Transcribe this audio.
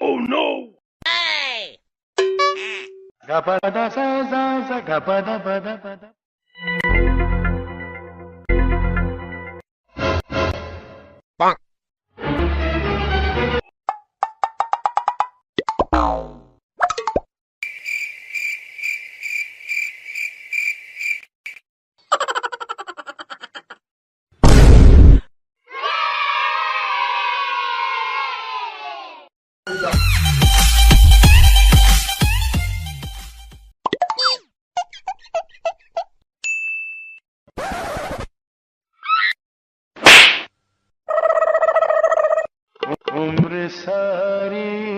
Oh no! Hey! Gapada sa sa gapada pada pada. Bonk. उम्र सारी